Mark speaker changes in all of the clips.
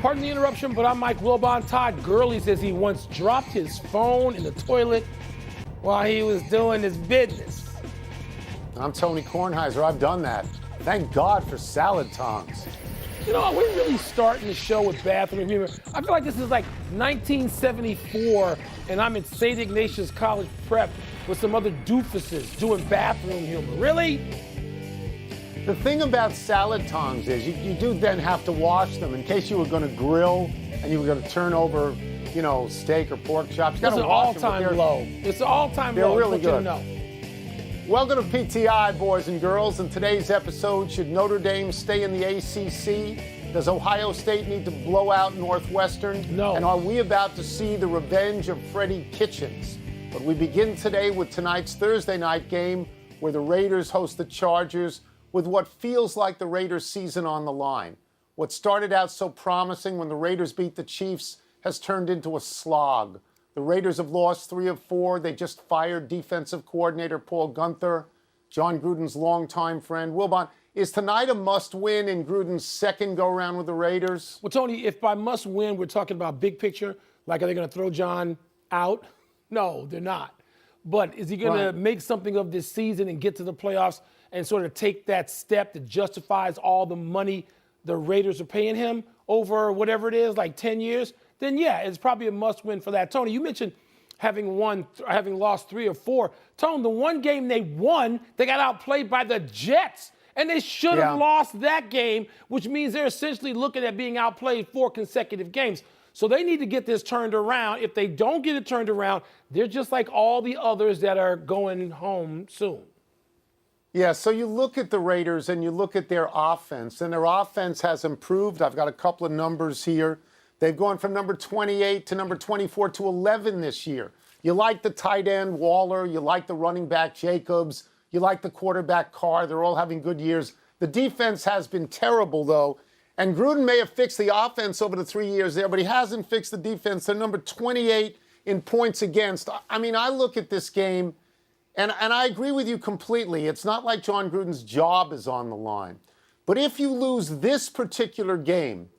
Speaker 1: Pardon the interruption, but I'm Mike Wilbon. Todd Gurley says he once dropped his phone in the toilet while he was doing his business.
Speaker 2: I'm Tony Kornheiser. I've done that. Thank God for salad tongs.
Speaker 1: You know, we're really starting the show with bathroom humor. I feel like this is like 1974, and I'm in St. Ignatius College Prep with some other doofuses doing bathroom humor. Really?
Speaker 2: The thing about salad tongs is you do then have to wash them in case you were going to grill and you were going to turn over, you know, steak or pork chops.
Speaker 1: It's an all-time low. It's an all-time low.
Speaker 2: They're really good.
Speaker 1: Know.
Speaker 2: Welcome to PTI, boys and girls. In today's episode, should Notre Dame stay in the ACC? Does Ohio State need to blow out Northwestern?
Speaker 1: No.
Speaker 2: And are we about to see the revenge of Freddie Kitchens? But we begin today with tonight's Thursday night game where the Raiders host the Chargers with what feels like the Raiders' season on the line. What started out so promising when the Raiders beat the Chiefs has turned into a slog. The Raiders have lost 3 of 4. They just fired defensive coordinator Paul Gunther, John Gruden's longtime friend. Wilbon, is tonight a must-win in Gruden's second go-around with the Raiders?
Speaker 1: Well, Tony, if by must-win we're talking about big picture, like are they going to throw John out? No, they're not. But is he going to make something of this season and get to the playoffs and sort of take that step that justifies all the money the Raiders are paying him over whatever it is, like 10 years? Then, yeah, it's probably a must-win for that. Tony, you mentioned having lost 3 or 4. Tony, the one game they won, they got outplayed by the Jets. And they should have lost that game, which means they're essentially looking at being outplayed 4 consecutive games. So they need to get this turned around. If they don't get it turned around, they're just like all the others that are going home soon.
Speaker 2: Yeah, so you look at the Raiders and you look at their offense, and their offense has improved. I've got a couple of numbers here. They've gone from number 28 to number 24 to 11 this year. You like the tight end Waller. You like the running back Jacobs. You like the quarterback Carr. They're all having good years. The defense has been terrible, though. And Gruden may have fixed the offense over the 3 years there, but he hasn't fixed the defense. They're number 28 in points against. I mean, I look at this game, and I agree with you completely. It's not like John Gruden's job is on the line. But if you lose this particular game,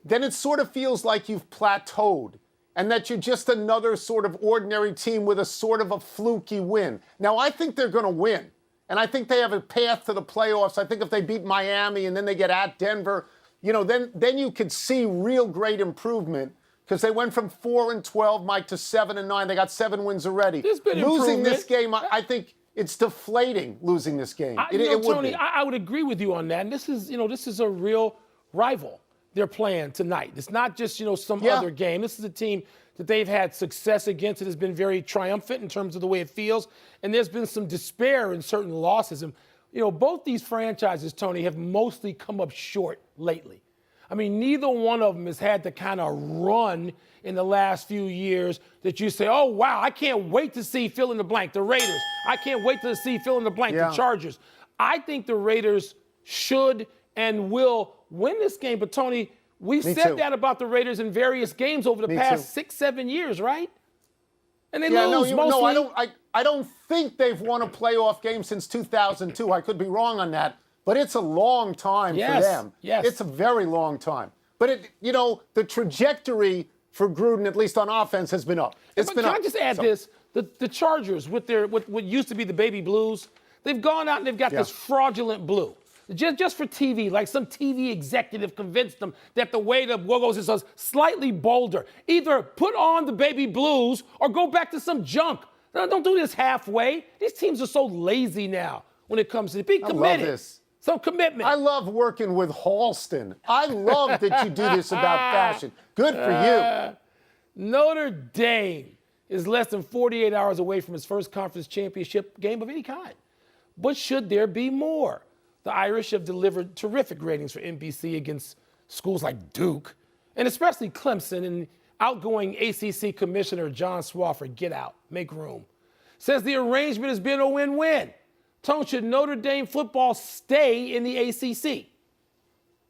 Speaker 2: then it sort of feels like you've plateaued and that you're just another sort of ordinary team with a sort of a fluky win. Now, I think they're going to win, and I think they have a path to the playoffs. I think if they beat Miami and then they get at Denver, you know, then you could see real great improvement because they went from 4-12, Mike, to 7-9. They got 7 wins already. Losing this game, I think it's deflating losing this game.
Speaker 1: Tony, I would agree with you on that. And this is a real rival they're playing tonight. It's not just, some other game. This is a team that they've had success against. It has been very triumphant in terms of the way it feels. And there's been some despair in certain losses. And, both these franchises, Tony, have mostly come up short lately. I mean, neither one of them has had the kind of run in the last few years that you say, oh, wow, I can't wait to see fill in the blank, the Raiders. I can't wait to see fill in the blank, the Chargers. I think the Raiders should and will win this game. But, Tony, we've said that about the Raiders in various games over the past 6-7 years, right? And they lose mostly.
Speaker 2: I don't think they've won a playoff game since 2002. I could be wrong on that. But it's a long time for them.
Speaker 1: Yes.
Speaker 2: It's a very long time. But, the trajectory for Gruden, at least on offense, has been up.
Speaker 1: Can I just add this? The Chargers, with what used to be the baby blues, they've gone out and they've got this fraudulent blue. Just for TV, like some TV executive convinced them that the way the logos is slightly bolder. Either put on the baby blues or go back to some junk. Don't do this halfway. These teams are so lazy now when it comes to being committed.
Speaker 2: I love this.
Speaker 1: Some commitment.
Speaker 2: I love working with Halston. I love that you do this about fashion. Good for you.
Speaker 1: Notre Dame is less than 48 hours away from its first conference championship game of any kind. But should there be more? The Irish have delivered terrific ratings for NBC against schools like Duke, and especially Clemson, and outgoing ACC Commissioner John Swofford, get out, make room, says the arrangement has been a win-win. Tone, should Notre Dame football stay in the ACC?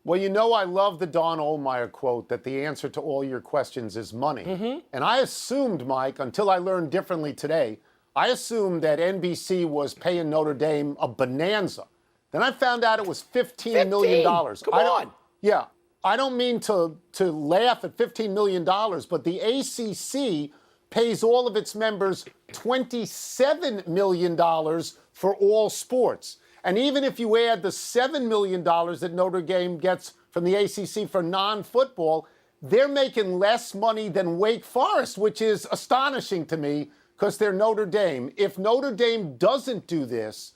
Speaker 2: Well, I love the Don Ohlmeyer quote that the answer to all your questions is money. Mm-hmm. And I assumed, Mike, until I learned differently today, I assumed that NBC was paying Notre Dame a bonanza. Then I found out it was $15 million.
Speaker 1: Come on.
Speaker 2: Yeah. I don't mean to laugh at $15 million, but the ACC pays all of its members $27 million for all sports. And even if you add the $7 million that Notre Dame gets from the ACC for non-football, they're making less money than Wake Forest, which is astonishing to me because they're Notre Dame. If Notre Dame doesn't do this,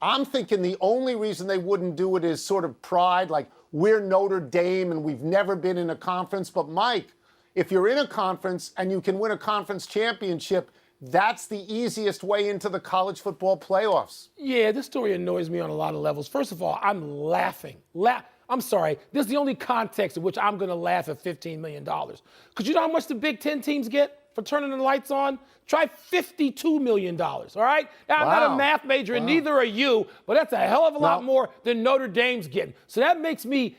Speaker 2: I'm thinking the only reason they wouldn't do it is sort of pride, like we're Notre Dame and we've never been in a conference. But Mike, if you're in a conference and you can win a conference championship, that's the easiest way into the college football playoffs.
Speaker 1: Yeah, this story annoys me on a lot of levels. First of all, I'm laughing. I'm sorry. This is the only context in which I'm going to laugh at $15 million. Because you know how much the Big Ten teams get for turning the lights on? Try $52 million, all right? Now, I'm not a math major, and neither are you, but that's a hell of a lot more than Notre Dame's getting. So that makes me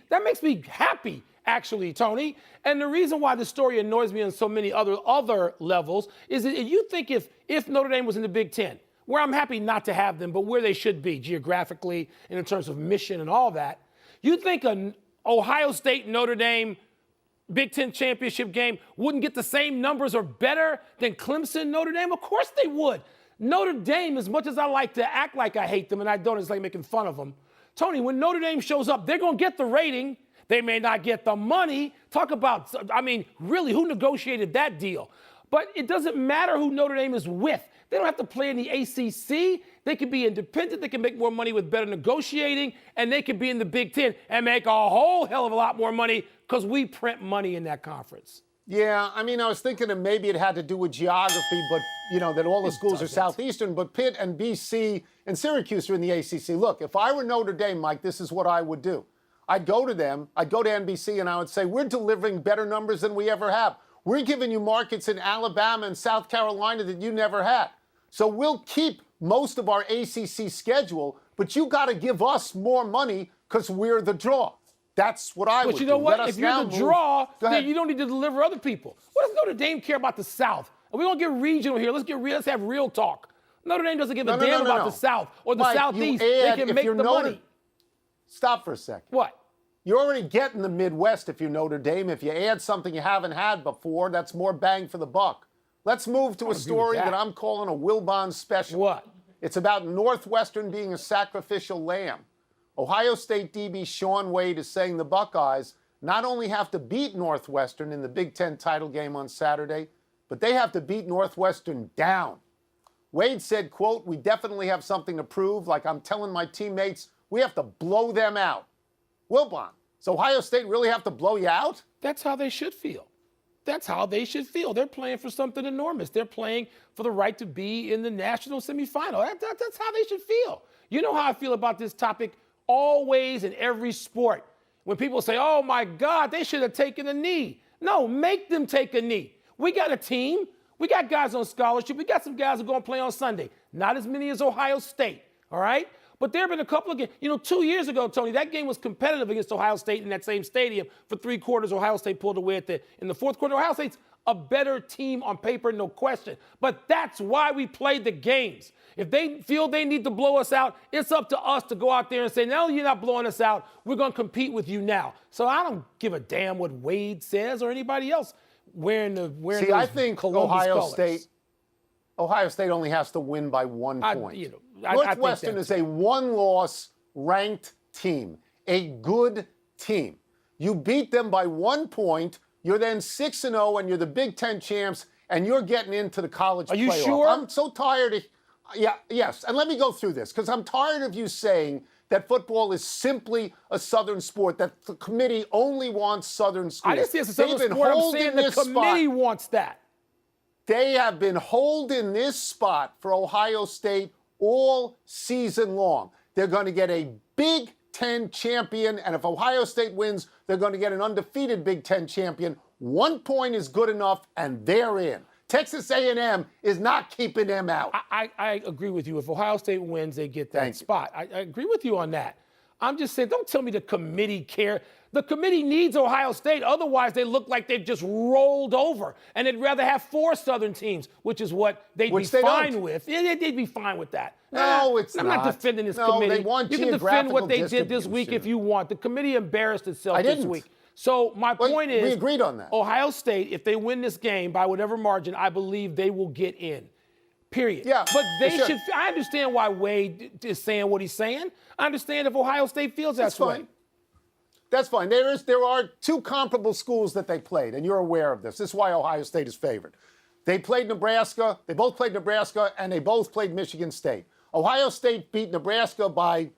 Speaker 1: happy, actually, Tony. And the reason why the story annoys me on so many other levels is that you think if Notre Dame was in the Big Ten, where I'm happy not to have them, but where they should be geographically and in terms of mission and all that, you think an Ohio State Notre Dame Big Ten championship game wouldn't get the same numbers or better than Clemson Notre Dame? Of course they would. Notre Dame, as much as I like to act like I hate them, and I don't, it's like making fun of them. Tony, when Notre Dame shows up, they're going to get the rating. They may not get the money. Talk about, I mean, really, who negotiated that deal? But it doesn't matter who Notre Dame is with. They don't have to play in the ACC. They can be independent. They can make more money with better negotiating, and they can be in the Big Ten and make a whole hell of a lot more money because we print money in that conference.
Speaker 2: Yeah, I mean, I was thinking that maybe it had to do with geography, but, you know, that all the schools are Southeastern, but Pitt and BC and Syracuse are in the ACC. Look, if I were Notre Dame, Mike, this is what I would do. I'd go to them, I'd go to NBC, and I would say, we're delivering better numbers than we ever have. We're giving you markets in Alabama and South Carolina that you never had. So we'll keep most of our ACC schedule, but you got to give us more money because we're the draw. That's what I would do.
Speaker 1: But you know what? If you're the draw, then you don't need to deliver other people. What does Notre Dame care about the South? Are we going to get regional here? Let's have real talk. Notre Dame doesn't give a damn about the South or the Southeast. They can make the money.
Speaker 2: Stop for a second.
Speaker 1: What?
Speaker 2: You're already getting the Midwest if you're Notre Dame. If you add something you haven't had before, that's more bang for the buck. Let's move to a story that I'm calling a Wilbon special.
Speaker 1: What?
Speaker 2: It's about Northwestern being a sacrificial lamb. Ohio State DB Shaun Wade is saying the Buckeyes not only have to beat Northwestern in the Big Ten title game on Saturday, but they have to beat Northwestern down. Wade said, quote, "We definitely have something to prove. Like I'm telling my teammates, we have to blow them out." Wilbon, does Ohio State really have to blow you out?
Speaker 1: That's how they should feel. That's how they should feel. They're playing for something enormous. They're playing for the right to be in the national semifinal. That's how they should feel. You know how I feel about this topic always in every sport. When people say, oh, my God, they should have taken a knee. No, make them take a knee. We got a team. We got guys on scholarship. We got some guys who are going to play on Sunday. Not as many as Ohio State, all right? But there have been a couple of games. You know, 2 years ago, Tony, that game was competitive against Ohio State in that same stadium. For 3 quarters, Ohio State pulled away in the fourth quarter. Ohio State's a better team on paper, no question. But that's why we play the games. If they feel they need to blow us out, it's up to us to go out there and say, no, you're not blowing us out. We're going to compete with you now. So I don't give a damn what Wade says or anybody else wearing
Speaker 2: See, I think
Speaker 1: Columbus colors.
Speaker 2: Ohio State only has to win by 1 point. Northwestern is a one-loss ranked team, a good team. You beat them by 1 point, you're then 6-0, and you're the Big Ten champs, and you're getting into the college playoff.
Speaker 1: Are you sure?
Speaker 2: I'm so tired of... Yes, and let me go through this, because I'm tired of you saying that football is simply a Southern sport, that the committee only wants Southern schools.
Speaker 1: I didn't say it's a Southern sport. I'm saying the committee wants that.
Speaker 2: They have been holding this spot for Ohio State all season long. They're going to get a Big Ten champion, and if Ohio State wins, they're going to get an undefeated Big Ten champion. 1 point is good enough, and they're in. Texas A&M is not keeping them out.
Speaker 1: I agree with you. If Ohio State wins, they get that spot. I agree with you on that. I'm just saying, don't tell me the committee care. The committee needs Ohio State. Otherwise, they look like they've just rolled over. And they'd rather have 4 Southern teams, which is what they'd be fine with. Yeah, they'd be fine with that.
Speaker 2: No, it's
Speaker 1: I'm
Speaker 2: not.
Speaker 1: not defending this committee.
Speaker 2: They want
Speaker 1: you can defend what they did this week
Speaker 2: distribution.
Speaker 1: if you want. The committee embarrassed itself
Speaker 2: I
Speaker 1: this
Speaker 2: didn't.
Speaker 1: week. So my point is,
Speaker 2: we agreed on that.
Speaker 1: Ohio State, if they win this game by whatever margin, I believe they will get in. Period.
Speaker 2: Yeah,
Speaker 1: but they
Speaker 2: should.
Speaker 1: should. I understand why Wade is saying what he's saying. I understand if Ohio State feels that way.
Speaker 2: Fine. That's fine. There are 2 comparable schools that they played, and you're aware of this. This is why Ohio State is favored. They played Nebraska. They both played Nebraska, and they both played Michigan State. Ohio State beat Nebraska by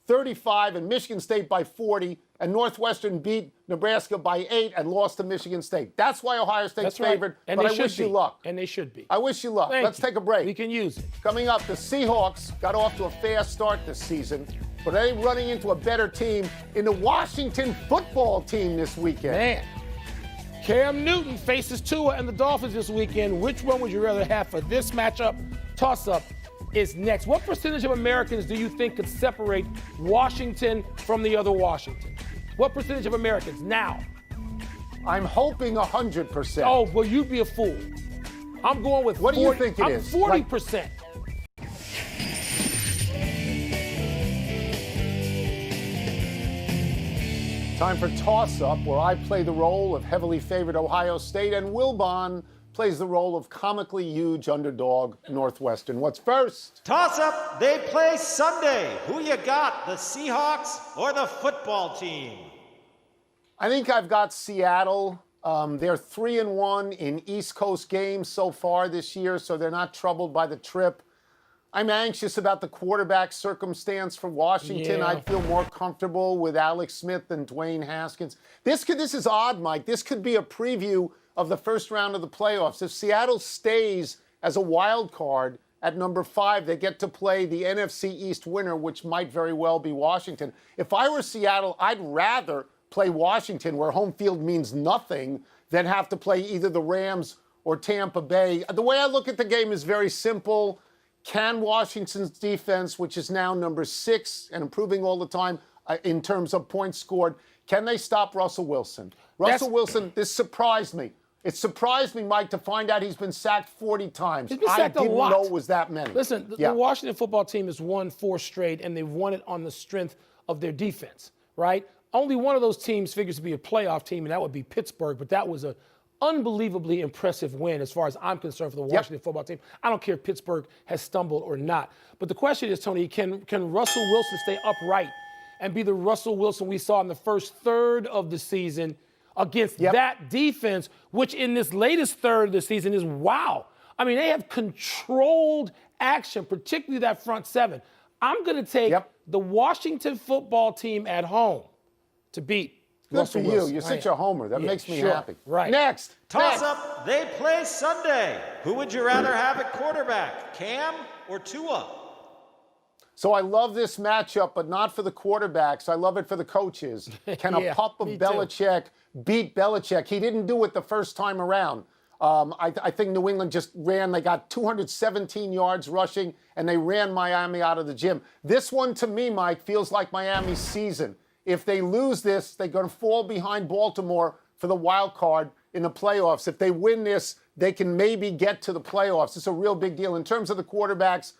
Speaker 2: 35 and Michigan State by 40, and Northwestern beat Nebraska by 8 and lost to Michigan State. That's why Ohio State's favored,
Speaker 1: and
Speaker 2: but
Speaker 1: they
Speaker 2: I wish you luck.
Speaker 1: And they should be.
Speaker 2: I wish you luck. Let's take a break.
Speaker 1: We can use it.
Speaker 2: Coming up, the Seahawks got off to a fast start this season, but are they running into a better team in the Washington football team this weekend?
Speaker 1: Man, Cam Newton faces Tua and the Dolphins this weekend. Which one would you rather have for this matchup? Toss-up is next. What percentage of Americans do you think could separate Washington from the other Washington? What percentage of Americans now?
Speaker 2: I'm hoping 100%.
Speaker 1: Oh, well, you'd be a fool. I'm going with 40.
Speaker 2: What do you think it is?
Speaker 1: 40%.
Speaker 2: Time for Toss-Up, where I play the role of heavily favored Ohio State, and Wilbon plays the role of comically huge underdog Northwestern. What's first?
Speaker 3: Toss-up, they play Sunday. Who you got, the Seahawks or the football team?
Speaker 2: I think I've got Seattle. They're 3-1 in East Coast games so far this year, so they're not troubled by the trip. I'm anxious about the quarterback circumstance for Washington.
Speaker 1: Yeah.
Speaker 2: I'd feel more comfortable with Alex Smith than Dwayne Haskins. This is odd, Mike. This could be a preview of the first round of the playoffs. If Seattle stays as a wild card at number 5, they get to play the NFC East winner, which might very well be Washington. If I were Seattle, I'd rather play Washington, where home field means nothing, than have to play either the Rams or Tampa Bay. The way I look at the game is very simple. Can Washington's defense, which is now number 6 and improving all the time in terms of points scored, can they stop Russell Wilson? Wilson, this surprised me. It surprised me, Mike, to find out he's been sacked 40 times.
Speaker 1: He's been sacked a lot.
Speaker 2: I didn't know it was that many.
Speaker 1: Listen, the Washington football team has won 4 straight, and they've won it on the strength of their defense, right? Only one of those teams figures to be a playoff team, and that would be Pittsburgh, but that was an unbelievably impressive win as far as I'm concerned for the Washington football team. I don't care if Pittsburgh has stumbled or not. But the question is, Tony, can Russell Wilson stay upright and be the Russell Wilson we saw in the first third of the season against that defense, which in this latest third of the season is wow. I mean, they have controlled action, particularly that front 7. I'm going to take the Washington football team at home to beat
Speaker 2: Good for
Speaker 1: Russell
Speaker 2: you.
Speaker 1: Wilson.
Speaker 2: You're such a homer. That makes me happy.
Speaker 1: Right.
Speaker 2: Next.
Speaker 3: Toss-up, they play Sunday. Who would you rather have at quarterback, Cam or Tua?
Speaker 2: So I love this matchup, but not for the quarterbacks. I love it for the coaches. Can a pup of Belichick beat Belichick? He didn't do it the first time around. I think New England just they got 217 yards rushing, and they ran Miami out of the gym. This one, to me, Mike, feels like Miami's season. If they lose this, they're going to fall behind Baltimore for the wild card in the playoffs. If they win this, they can maybe get to the playoffs. It's a real big deal. In terms of the quarterbacks,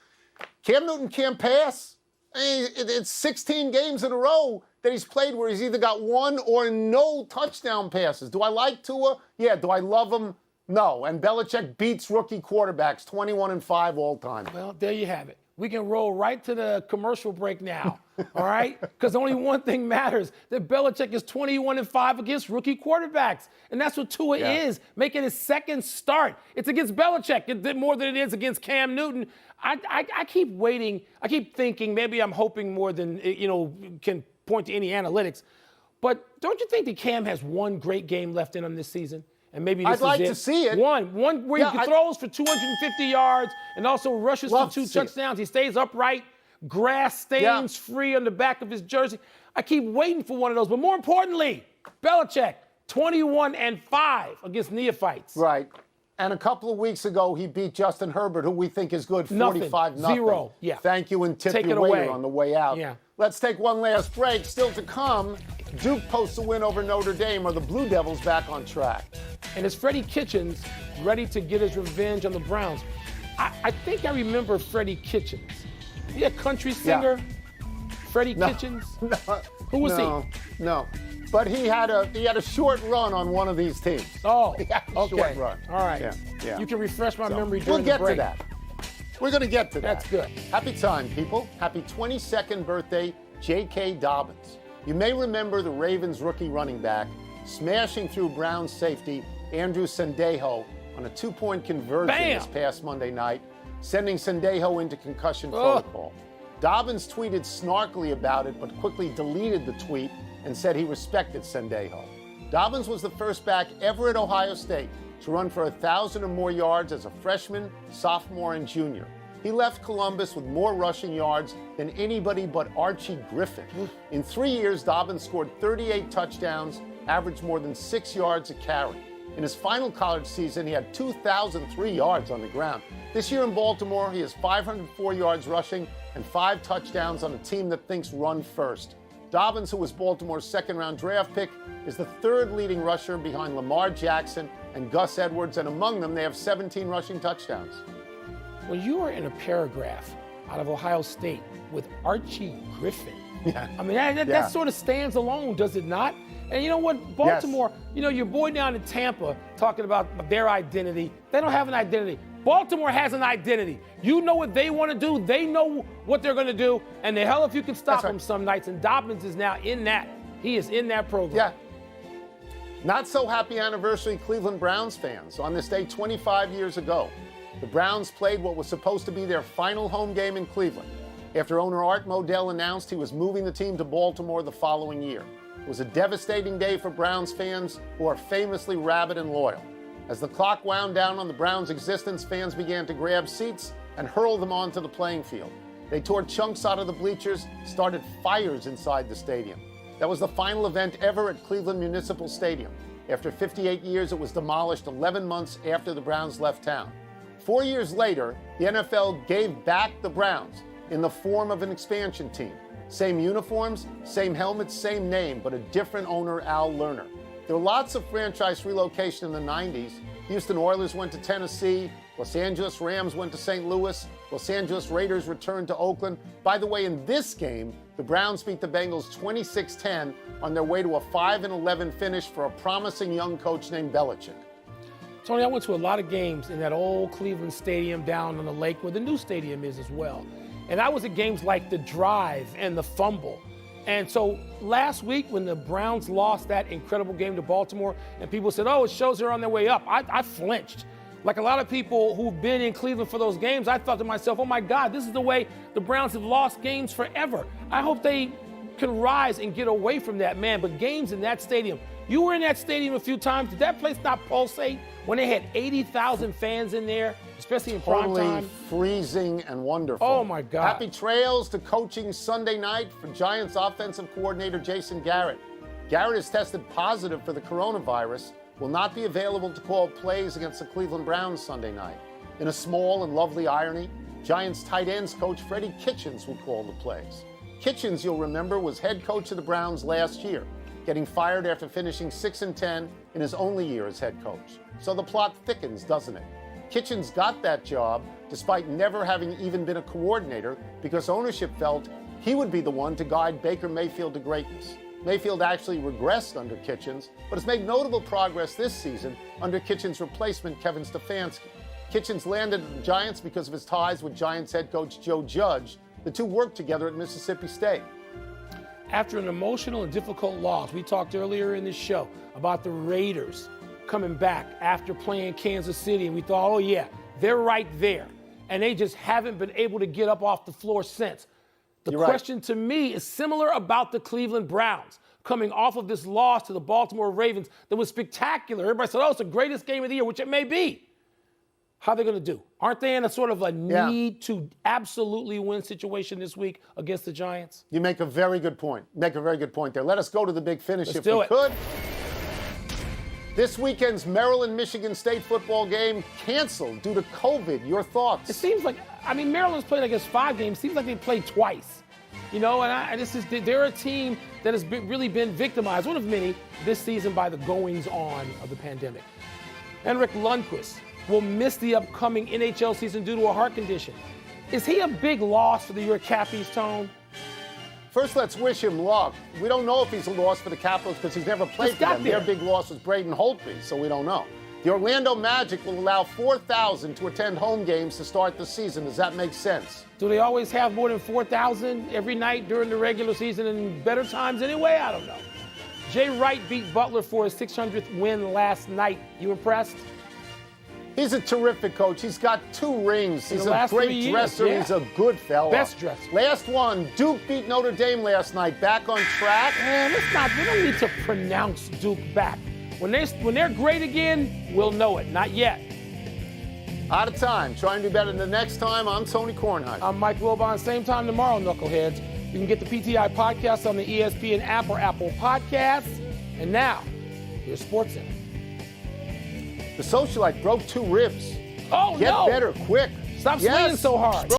Speaker 2: Cam Newton can't pass. It's 16 games in a row that he's played where he's either got 1 or no touchdown passes. Do I like Tua? Yeah. Do I love him? No. And Belichick beats rookie quarterbacks 21-5 all time.
Speaker 1: Well, there you have it. We can roll right to the commercial break now, all right? Because only one thing matters, that Belichick is 21-5 against rookie quarterbacks. And that's what Tua is, making his second start. It's against Belichick more than it is against Cam Newton. I keep waiting. I keep thinking maybe I'm hoping more than, can point to any analytics. But don't you think that Cam has one great game left in him this season? And maybe this
Speaker 2: I'd like to see it.
Speaker 1: One where he throws for 250 yards and also rushes for 2 touchdowns. He stays upright, grass stains free on the back of his jersey. I keep waiting for one of those. But more importantly, Belichick, 21-5 against neophytes.
Speaker 2: Right. And a couple of weeks ago, he beat Justin Herbert, who we think is good, 45-0.
Speaker 1: 0. Yeah.
Speaker 2: Thank you, and tip
Speaker 1: Take
Speaker 2: your
Speaker 1: it
Speaker 2: waiter
Speaker 1: away
Speaker 2: on the way out.
Speaker 1: Yeah.
Speaker 2: Let's take one last break. Still to come, Duke posts a win over Notre Dame. Are the Blue Devils back on track?
Speaker 1: And is Freddie Kitchens ready to get his revenge on the Browns? I think I remember Freddie Kitchens. He a country singer? Yeah. Freddie Kitchens?
Speaker 2: No.
Speaker 1: Who was he?
Speaker 2: No. But he had a short run on one of these teams.
Speaker 1: Oh,
Speaker 2: he had a short run.
Speaker 1: All right.
Speaker 2: Yeah.
Speaker 1: You can refresh my memory during
Speaker 2: the break.
Speaker 1: We'll
Speaker 2: get to that. We're going to get to that.
Speaker 1: That's good.
Speaker 2: Happy time, people. Happy 22nd birthday, J.K. Dobbins. You may remember the Ravens rookie running back smashing through Browns safety Andrew Sendejo on a 2-point conversion this past Monday night, sending Sendejo into concussion protocol. Dobbins tweeted snarkily about it, but quickly deleted the tweet and said he respected Sendejo. Dobbins was the first back ever at Ohio State to run for 1,000 or more yards as a freshman, sophomore, and junior. He left Columbus with more rushing yards than anybody but Archie Griffin. In 3 years, Dobbins scored 38 touchdowns, averaged more than 6 yards a carry. In his final college season, he had 2,003 yards on the ground. This year in Baltimore, he has 504 yards rushing and 5 touchdowns on a team that thinks run first. Dobbins, who was Baltimore's second-round draft pick, is the third leading rusher behind Lamar Jackson and Gus Edwards, and among them, they have 17 rushing touchdowns.
Speaker 1: When you are in a paragraph out of Ohio State with Archie Griffin, I mean, that sort of stands alone, does it not? And you know what, Baltimore, your boy down in Tampa talking about their identity. They don't have an identity. Baltimore has an identity. You know what they want to do. They know what they're going to do. And the hell if you can stop them some nights. And Dobbins is now in that. He is in that program.
Speaker 2: Yeah. Not so happy anniversary, Cleveland Browns fans. On this day 25 years ago, the Browns played what was supposed to be their final home game in Cleveland after owner Art Modell announced he was moving the team to Baltimore the following year. It was a devastating day for Browns fans who are famously rabid and loyal. As the clock wound down on the Browns' existence, fans began to grab seats and hurl them onto the playing field. They tore chunks out of the bleachers, started fires inside the stadium. That was the final event ever at Cleveland Municipal Stadium. After 58 years, it was demolished 11 months after the Browns left town. 4 years later, the NFL gave back the Browns in the form of an expansion team. Same uniforms, same helmets, same name, but a different owner, Al Lerner. There were lots of franchise relocation in the 90s. Houston Oilers went to Tennessee. Los Angeles Rams went to St. Louis. Los Angeles Raiders returned to Oakland. By the way, in this game, the Browns beat the Bengals 26-10 on their way to a 5-11 finish for a promising young coach named Belichick.
Speaker 1: Tony, I went to a lot of games in that old Cleveland Stadium down on the lake where the new stadium is as well. And I was at games like the drive and the fumble. And so last week when the Browns lost that incredible game to Baltimore and people said, it shows they're on their way up, I flinched. Like a lot of people who've been in Cleveland for those games, I thought to myself, oh my God, this is the way the Browns have lost games forever. I hope they can rise and get away from that, man. But games in that stadium, you were in that stadium a few times. Did that place not pulsate when they had 80,000 fans in there, especially in prime time?
Speaker 2: Freezing and wonderful.
Speaker 1: Oh, my God.
Speaker 2: Happy trails to coaching Sunday night for Giants offensive coordinator Jason Garrett. Garrett is tested positive for the coronavirus, will not be available to call plays against the Cleveland Browns Sunday night. In a small and lovely irony, Giants tight ends coach Freddie Kitchens will call the plays. Kitchens, you'll remember, was head coach of the Browns last year, getting fired after finishing 6-10 in his only year as head coach. So the plot thickens, doesn't it? Kitchens got that job despite never having even been a coordinator because ownership felt he would be the one to guide Baker Mayfield to greatness. Mayfield actually regressed under Kitchens, but has made notable progress this season under Kitchens' replacement, Kevin Stefanski. Kitchens landed at the Giants because of his ties with Giants head coach Joe Judge. The two worked together at Mississippi State.
Speaker 1: After an emotional and difficult loss, we talked earlier in this show about the Raiders coming back after playing Kansas City, and we thought, they're right there. And they just haven't been able to get up off the floor since. The question to me is similar about the Cleveland Browns coming off of this loss to the Baltimore Ravens that was spectacular. Everybody said, it's the greatest game of the year, which it may be. How are they going to do? Aren't they in a sort of a need to absolutely win situation this week against the Giants?
Speaker 2: You make a very good point. There. Let us go to the big finish if we could. This weekend's Maryland-Michigan State football game canceled due to COVID. Your thoughts?
Speaker 1: It seems like, Maryland's played, 5 games. Seems like they played twice. You know, they're a team that has really been victimized, one of many, this season by the goings-on of the pandemic. Henrik Lundqvist will miss the upcoming NHL season due to a heart condition. Is he a big loss for the New York Cappies, Tone?
Speaker 2: First, let's wish him luck. We don't know if he's a loss for the Capitals because he's never played for them. Their big loss was Braden Holtby, so we don't know. The Orlando Magic will allow 4,000 to attend home games to start the season. Does that make sense?
Speaker 1: Do they always have more than 4,000 every night during the regular season and better times anyway? I don't know. Jay Wright beat Butler for his 600th win last night. You impressed?
Speaker 2: He's a terrific coach. He's got 2 rings. He's a great dresser.
Speaker 1: Yeah.
Speaker 2: He's a good fella.
Speaker 1: Best dresser.
Speaker 2: Last one, Duke beat Notre Dame last night. Back on track.
Speaker 1: We don't need to pronounce Duke back. When they're great again, we'll know it. Not yet.
Speaker 2: Out of time. Try and do better the next time. I'm Tony Kornheiser.
Speaker 1: I'm Mike Wilbon. Same time tomorrow, Knuckleheads. You can get the PTI podcast on the ESPN app or Apple Podcasts. And now, here's SportsCenter.
Speaker 2: The socialite broke 2 ribs.
Speaker 1: Oh,
Speaker 2: Get better quick.
Speaker 1: Stop swinging so hard.